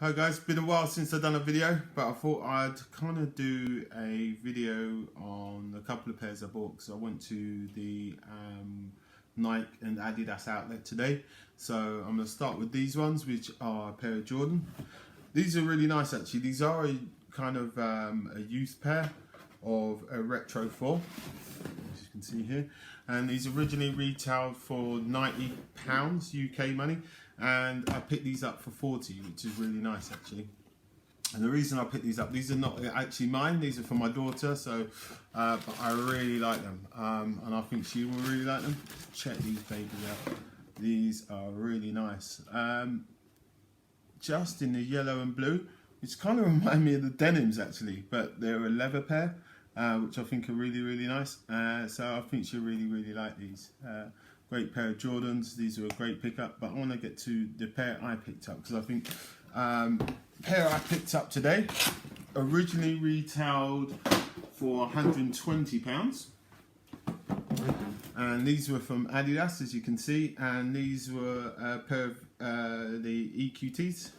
Hi guys, been a while since I've done a video, but I thought I'd kind of do a video on a couple of pairs I bought because I went to the Nike and Adidas outlet today. So I'm going to start with these ones, which are a pair of Jordan. These are really nice actually. These are a kind of a youth pair of a Retro 4, as you can see here. And these originally retailed for £90 UK money. And I picked these up for 40, which is really nice actually. And the reason I picked these up, these are not actually mine, these are for my daughter, so but I really like them, and I think she will really like them. Check these babies out. These are really nice. Just in the yellow and blue, which kind of remind me of the denims actually, but they're a leather pair, which I think are really, really nice. So I think she'll really, really like these. Great pair of Jordans. These are a great pickup, but I want to get to the pair I picked up because I think the pair I picked up today originally retailed for £120, and these were from Adidas, as you can see, and these were a pair of the EQTs,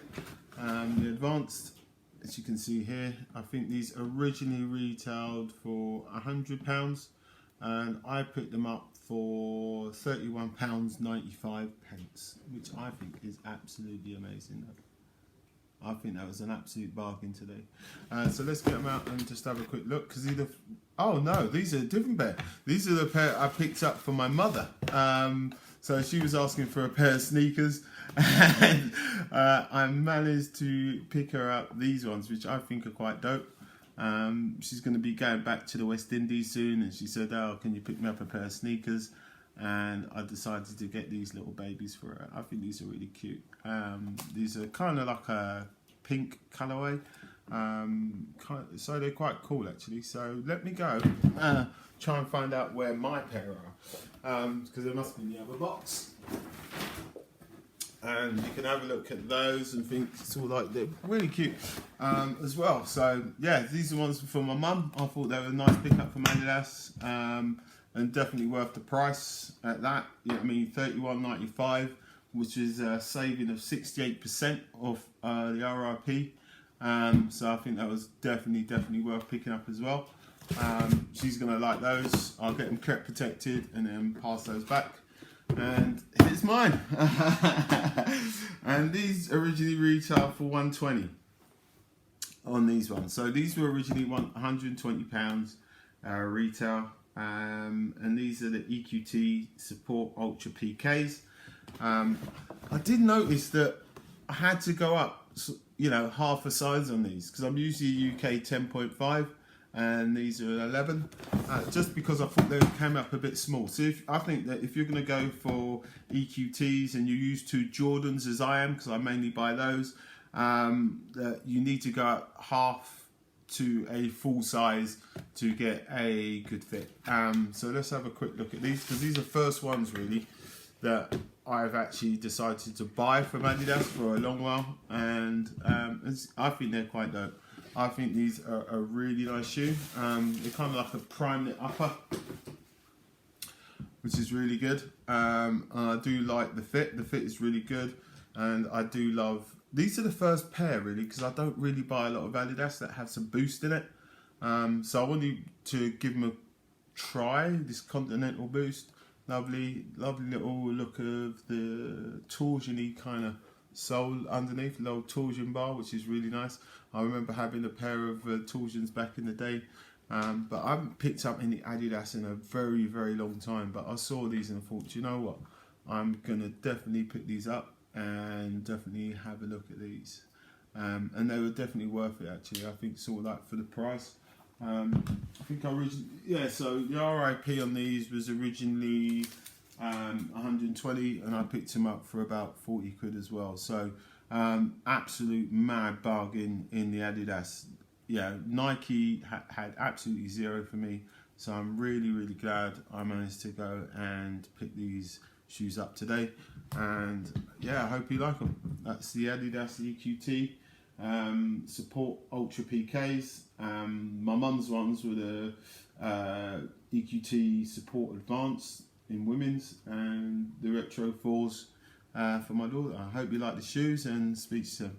the advanced, as you can see here. I think these originally retailed for £100, and I picked them up for £31.95, which I think is absolutely amazing. I think that was an absolute bargain today. So let's get them out and just have a quick look. Because oh no, these are a different pair. These are the pair I picked up for my mother. So she was asking for a pair of sneakers, and I managed to pick her up these ones, which I think are quite dope. She's going to be going back to the West Indies soon, and she said, "Oh, can you pick me up a pair of sneakers?" And I decided to get these little babies for her. I think these are really cute. These are kind of like a pink colourway, so they're quite cool actually. So let me go try and find out where my pair are, because they must be in the other box. And you can have a look at those and think it's all like they're really cute as well. So yeah, these are ones for my mum. I thought they were a nice pickup from Adidas, and definitely worth the price at that. You know what I mean, £31.95, which is a saving of 68% of the RRP. So I think that was definitely worth picking up as well. She's gonna like those. I'll get them kept protected and then pass those back. And it's mine. And these originally retailed for £120 on these ones. So these were originally £120 retail, and these are the EQT Support Ultra PKs. I did notice that I had to go up, you know, half a size on these because I'm usually UK 10.5. And these are 11, just because I thought they came up a bit small. So I think that if you're going to go for EQTs and you're used to Jordans as I am, because I mainly buy those, that you need to go up half to a full size to get a good fit. So let's have a quick look at these, because these are first ones really that I've actually decided to buy from Adidas for a long while, and I think they're quite dope. I think these are a really nice shoe. They're kind of like a prime knit upper, which is really good. And I do like the fit. The fit is really good, and I do love. These are the first pair really, because I don't really buy a lot of Adidas that have some boost in it. So I wanted to give them a try. This Continental Boost, lovely little look of the torsion-y kind of sole underneath, a little torsion bar, which is really nice. I remember having a pair of torsions back in the day, but I haven't picked up any Adidas in a very long time. But I saw these and I thought, you know what, I'm gonna definitely pick these up and definitely have a look at these, and they were definitely worth it actually. I think sort of like for the price. I think so the RIP on these was originally 120, and I picked them up for about 40 quid as well. So absolute mad bargain in the Adidas. Yeah, Nike had absolutely zero for me, so I'm really glad I managed to go and pick these shoes up today. And yeah, I hope you like them. That's the Adidas EQT Support Ultra PKs. My mum's ones were the EQT Support Advanced in women's, and the Retro 4s for my daughter. I hope you like the shoes, and speak to you soon.